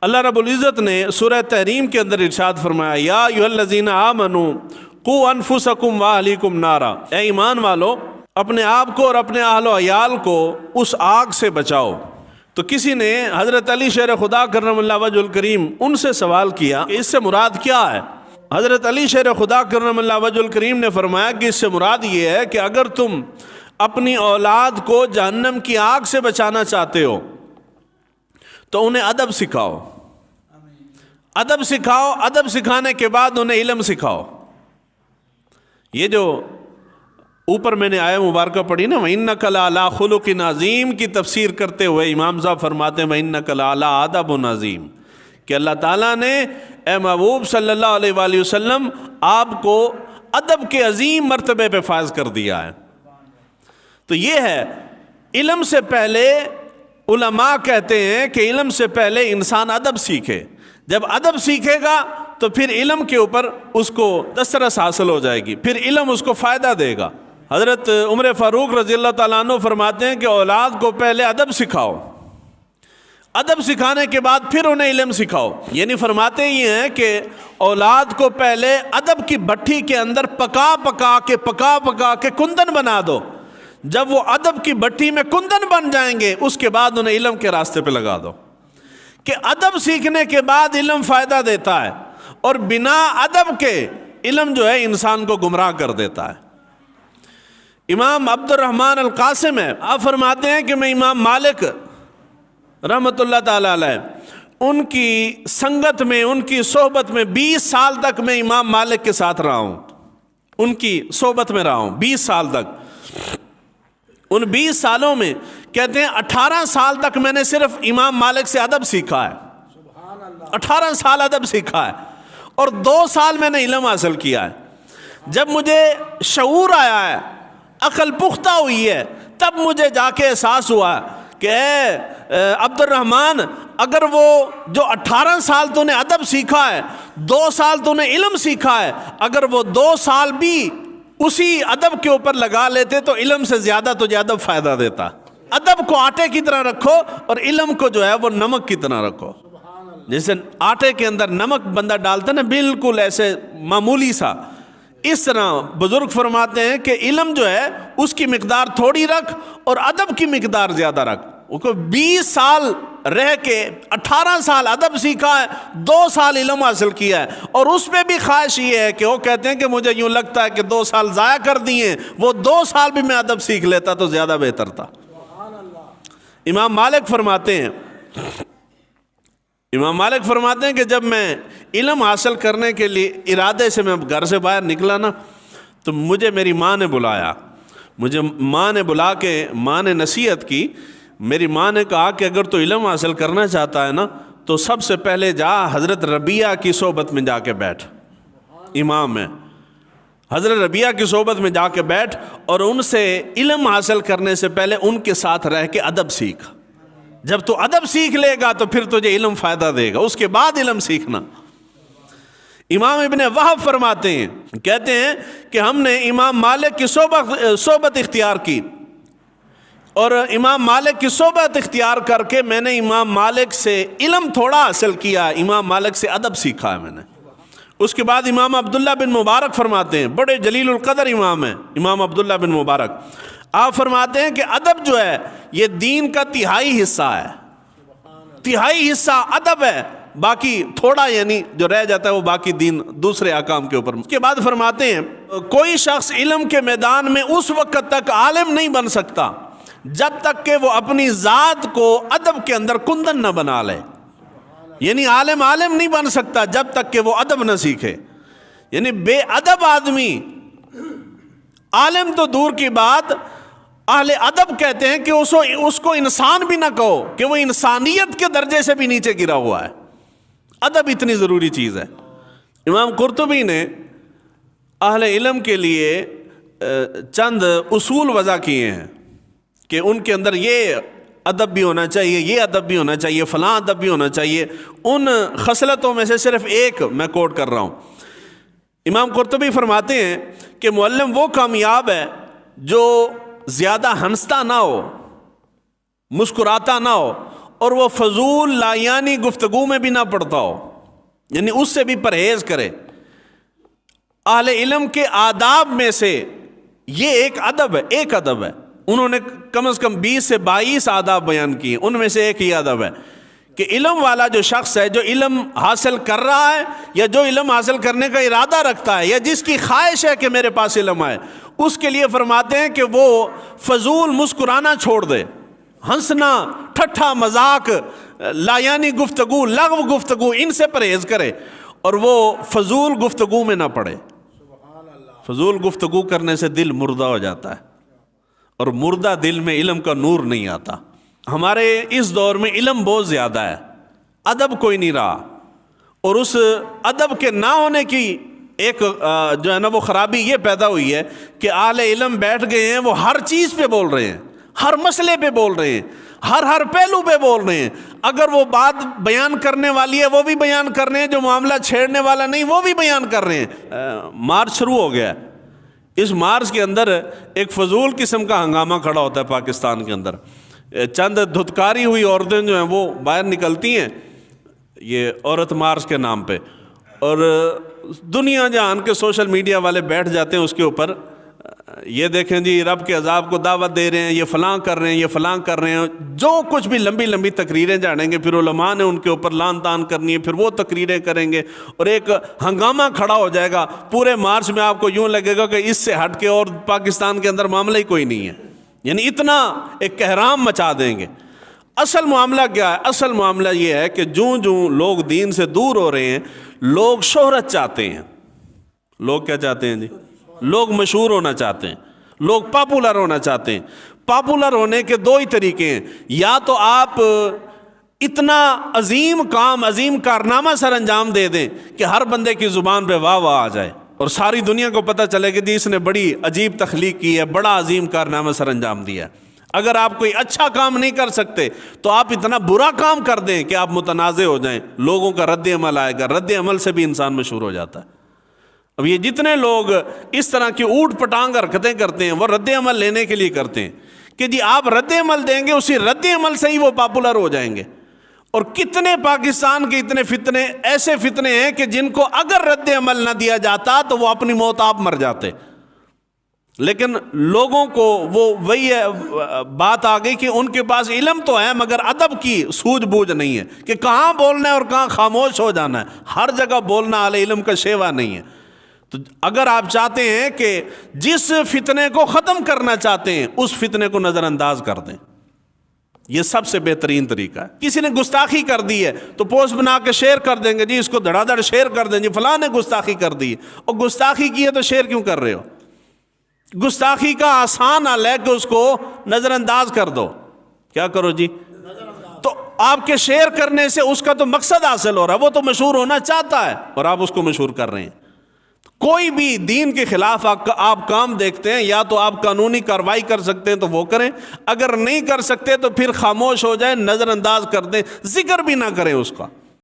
اللہ رب العزت نے سورہ تحریم کے اندر ارشاد فرمایا یا ایھاالذین آمنوا قوا انفسکم واہلیکم نارا، اے ایمان والو اپنے آپ کو اور اپنے اہل و عیال کو اس آگ سے بچاؤ۔ تو کسی نے حضرت علی شیر خدا کرم اللہ وجہ الکریم ان سے سوال کیا کہ اس سے مراد کیا ہے؟ حضرت علی شیر خدا کرم اللہ وجہ الکریم نے فرمایا کہ اس سے مراد یہ ہے کہ اگر تم اپنی اولاد کو جہنم کی آگ سے بچانا چاہتے ہو تو انہیں ادب سکھاؤ، ادب سکھاؤ، ادب سکھانے کے بعد انہیں علم سکھاؤ۔ یہ جو اوپر میں نے آیہ مبارکہ پڑھی نا وَإِنَّكَ لَعَلَىٰ خُلُقٍ عَظِيمٍ کی تفسیر کرتے ہوئے امام صاحب فرماتے ہیں وَإِنَّكَ لَعَلَىٰ أَدَبٌ عَظِيمٍ، کہ اللہ تعالیٰ نے اے محبوب صلی اللہ علیہ وآلہ وسلم آپ کو ادب کے عظیم مرتبے پہ فائز کر دیا ہے۔ تو یہ ہے علم سے پہلے، علماء کہتے ہیں کہ علم سے پہلے انسان ادب سیکھے، جب ادب سیکھے گا تو پھر علم کے اوپر اس کو دسترس حاصل ہو جائے گی، پھر علم اس کو فائدہ دے گا۔ حضرت عمر فاروق رضی اللہ تعالیٰ عنہ فرماتے ہیں کہ اولاد کو پہلے ادب سکھاؤ، ادب سکھانے کے بعد پھر انہیں علم سکھاؤ۔ یعنی فرماتے یہ ہیں کہ اولاد کو پہلے ادب کی بھٹی کے اندر پکا پکا کے کندن بنا دو، جب وہ ادب کی بھٹی میں کندن بن جائیں گے اس کے بعد انہیں علم کے راستے پہ لگا دو، کہ ادب سیکھنے کے بعد علم فائدہ دیتا ہے، اور بنا ادب کے علم جو ہے انسان کو گمراہ کر دیتا ہے۔ امام عبد الرحمن القاسم ہے، آپ فرماتے ہیں کہ میں امام مالک رحمۃ اللہ تعالی علیہ ان کی سنگت میں، ان کی صحبت میں 20 سال تک میں امام مالک کے ساتھ رہا ہوں، ان کی صحبت میں رہا ہوں 20 سال تک۔ ان 20 سالوں میں کہتے ہیں 18 سال تک میں نے صرف امام مالک سے ادب سیکھا ہے، 18 سال ادب سیکھا ہے، اور 2 سال میں نے علم حاصل کیا ہے۔ جب مجھے شعور آیا ہے، عقل پختہ ہوئی ہے، تب مجھے جا کے احساس ہوا کہ اے عبد الرحمن، اگر وہ جو 18 سال تو نے ادب سیکھا ہے، 2 سال تو نے علم سیکھا ہے، اگر وہ 2 سال بھی اسی ادب کے اوپر لگا لیتے تو علم سے زیادہ تجھے ادب فائدہ دیتا۔ ادب کو آٹے کی طرح رکھو اور علم کو جو ہے وہ نمک کی طرح رکھو۔ جیسے آٹے کے اندر نمک بندہ ڈالتا ہے نا، بالکل ایسے معمولی سا، اس طرح بزرگ فرماتے ہیں کہ علم جو ہے اس کی مقدار تھوڑی رکھ اور ادب کی مقدار زیادہ رکھ۔ وہ 20 سال رہ کے 18 سال ادب سیکھا ہے، 2 سال علم حاصل کیا ہے، اور اس میں بھی خواہش یہ ہے کہ وہ کہتے ہیں کہ مجھے یوں لگتا ہے کہ 2 سال ضائع کر دیے، وہ 2 سال بھی میں ادب سیکھ لیتا تو زیادہ بہتر تھا۔ امام مالک فرماتے ہیں کہ جب میں علم حاصل کرنے کے لیے ارادے سے میں گھر سے باہر نکلا نا، تو مجھے میری ماں نے بلایا، مجھے ماں نے بلا کے ماں نے نصیحت کی۔ میری ماں نے کہا کہ اگر تو علم حاصل کرنا چاہتا ہے نا تو سب سے پہلے جا حضرت ربیعہ کی صحبت میں جا کے بیٹھ، امام ہے، حضرت ربیعہ کی صحبت میں جا کے بیٹھ، اور ان سے علم حاصل کرنے سے پہلے ان کے ساتھ رہ کے ادب سیکھ۔ جب تو ادب سیکھ لے گا تو پھر تجھے علم فائدہ دے گا، اس کے بعد علم سیکھنا۔ امام ابن وہب فرماتے ہیں، کہتے ہیں کہ ہم نے امام مالک کی صحبت اختیار کی، اور امام مالک کی صحبت اختیار کر کے میں نے امام مالک سے علم تھوڑا حاصل کیا، امام مالک سے ادب سیکھا ہے میں نے۔ اس کے بعد امام عبداللہ بن مبارک فرماتے ہیں، بڑے جلیل القدر امام ہیں امام عبداللہ بن مبارک، آپ فرماتے ہیں کہ ادب جو ہے یہ دین کا 1/3 حصہ ہے، 1/3 حصہ ادب ہے، باقی تھوڑا یعنی جو رہ جاتا ہے وہ باقی دین دوسرے احکام کے اوپر۔ اس کے بعد فرماتے ہیں کوئی شخص علم کے میدان میں اس وقت تک عالم نہیں بن سکتا جب تک کہ وہ اپنی ذات کو ادب کے اندر کندن نہ بنا لے۔ یعنی عالم نہیں بن سکتا جب تک کہ وہ ادب نہ سیکھے۔ یعنی بے ادب آدمی، عالم تو دور کی بات، اہل ادب کہتے ہیں کہ اس کو انسان بھی نہ کہو، کہ وہ انسانیت کے درجے سے بھی نیچے گرا ہوا ہے۔ ادب اتنی ضروری چیز ہے۔ امام قرطبی نے اہل علم کے لیے چند اصول وضع کیے ہیں کہ ان کے اندر یہ ادب بھی ہونا چاہیے، یہ ادب بھی ہونا چاہیے، فلاں ادب بھی ہونا چاہیے۔ ان خصلتوں میں سے صرف ایک میں کوٹ کر رہا ہوں۔ امام قرطبی فرماتے ہیں کہ معلم وہ کامیاب ہے جو زیادہ ہنستا نہ ہو، مسکراتا نہ ہو، اور وہ فضول لایانی گفتگو میں بھی نہ پڑتا ہو، یعنی اس سے بھی پرہیز کرے۔ اہل علم کے آداب میں سے یہ ایک ادب ہے، انہوں نے کم از کم 20 سے 22 آداب بیان کیے، ان میں سے ایک ہی ادب ہے کہ علم والا جو شخص ہے، جو علم حاصل کر رہا ہے یا جو علم حاصل کرنے کا ارادہ رکھتا ہے یا جس کی خواہش ہے کہ میرے پاس علم آئے، اس کے لیے فرماتے ہیں کہ وہ فضول مسکرانا چھوڑ دے، ہنسنا، ٹھٹھا مذاق، لایانی گفتگو، لغو گفتگو، ان سے پرہیز کرے اور وہ فضول گفتگو میں نہ پڑے۔ فضول گفتگو کرنے سے دل مردہ ہو جاتا ہے، اور مردہ دل میں علم کا نور نہیں آتا۔ ہمارے اس دور میں علم بہت زیادہ ہے، ادب کوئی نہیں رہا، اور اس ادب کے نہ ہونے کی ایک جو ہے نا وہ خرابی یہ پیدا ہوئی ہے کہ اہل علم بیٹھ گئے ہیں، وہ ہر چیز پہ بول رہے ہیں، ہر مسئلے پہ بول رہے ہیں، ہر پہلو پہ بول رہے ہیں۔ اگر وہ بات بیان کرنے والی ہے وہ بھی بیان کر رہے ہیں، جو معاملہ چھیڑنے والا نہیں وہ بھی بیان کر رہے ہیں۔ مارچ شروع ہو گیا ہے، اس مارچ کے اندر ایک فضول قسم کا ہنگامہ کھڑا ہوتا ہے پاکستان کے اندر۔ چند دھتکاری ہوئی عورتیں جو ہیں وہ باہر نکلتی ہیں یہ عورت مارچ کے نام پہ، اور دنیا جہان کے سوشل میڈیا والے بیٹھ جاتے ہیں اس کے اوپر، یہ دیکھیں جی رب کے عذاب کو دعوت دے رہے ہیں، یہ فلاں کر رہے ہیں، یہ فلاں کر رہے ہیں، جو کچھ بھی لمبی لمبی تقریریں جاڑیں گے، پھر علماء نے ان کے اوپر لان تان کرنی ہے، پھر وہ تقریریں کریں گے اور ایک ہنگامہ کھڑا ہو جائے گا۔ پورے مارچ میں آپ کو یوں لگے گا کہ اس سے ہٹ کے اور پاکستان کے اندر معاملہ ہی کوئی نہیں ہے، یعنی اتنا ایک کہرام مچا دیں گے۔ اصل معاملہ کیا ہے؟ اصل معاملہ یہ ہے کہ جوں لوگ دین سے دور ہو رہے ہیں، لوگ شہرت چاہتے ہیں۔ لوگ کیا چاہتے ہیں جی؟ لوگ مشہور ہونا چاہتے ہیں، لوگ پاپولر ہونا چاہتے ہیں۔ پاپولر ہونے کے دو ہی طریقے ہیں، یا تو آپ اتنا عظیم کام، عظیم کارنامہ سر انجام دے دیں کہ ہر بندے کی زبان پہ واہ واہ آ جائے اور ساری دنیا کو پتہ چلے کہ جی اس نے بڑی عجیب تخلیق کی ہے، بڑا عظیم کارنامہ سر انجام دیا ہے۔ اگر آپ کوئی اچھا کام نہیں کر سکتے تو آپ اتنا برا کام کر دیں کہ آپ متنازع ہو جائیں، لوگوں کا رد عمل آئے گا، رد عمل سے بھی انسان مشہور ہو جاتا ہے۔ اب یہ جتنے لوگ اس طرح کی اوٹ پٹانگ حرکتیں کرتے ہیں وہ رد عمل لینے کے لیے کرتے ہیں کہ جی آپ رد عمل دیں گے، اسی رد عمل سے ہی وہ پاپولر ہو جائیں گے۔ اور کتنے پاکستان کے اتنے فتنے، ایسے فتنے ہیں کہ جن کو اگر رد عمل نہ دیا جاتا تو وہ اپنی موت آپ مر جاتے، لیکن لوگوں کو وہ وہی بات آ گئی کہ ان کے پاس علم تو ہے مگر ادب کی سوجھ بوجھ نہیں ہے کہ کہاں بولنا ہے اور کہاں خاموش ہو جانا ہے، ہر جگہ بولنا اہل علم کا شیوا نہیں ہے۔ تو اگر آپ چاہتے ہیں کہ جس فتنے کو ختم کرنا چاہتے ہیں اس فتنے کو نظر انداز کر دیں، یہ سب سے بہترین طریقہ ہے۔ کسی نے گستاخی کر دی ہے تو پوسٹ بنا کے شیئر کر دیں گے، جی اس کو دھڑا دھڑ شیئر کر دیں، جی فلاں نے گستاخی کر دی، اور گستاخی کی ہے تو شیئر کیوں کر رہے ہو؟ گستاخی کا آسان حل ہے کہ اس کو نظر انداز کر دو۔ کیا کرو جی؟ تو آپ کے شیئر کرنے سے اس کا تو مقصد حاصل ہو رہا ہے، وہ تو مشہور ہونا چاہتا ہے اور آپ اس کو مشہور کر رہے ہیں۔ کوئی بھی دین کے خلاف آپ کام دیکھتے ہیں، یا تو آپ قانونی کارروائی کر سکتے ہیں تو وہ کریں، اگر نہیں کر سکتے تو پھر خاموش ہو جائیں، نظر انداز کر دیں، ذکر بھی نہ کریں اس کا۔